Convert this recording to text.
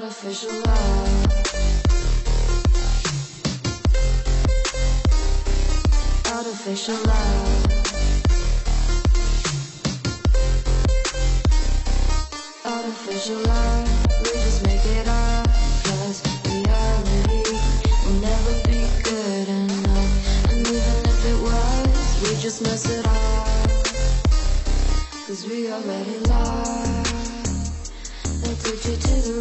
artificial love. Artificial love. Artificial love. We just make it up, 'cause reality will never be good enough. And even if it was, we just mess it up, 'cause we already lost. Addicted to the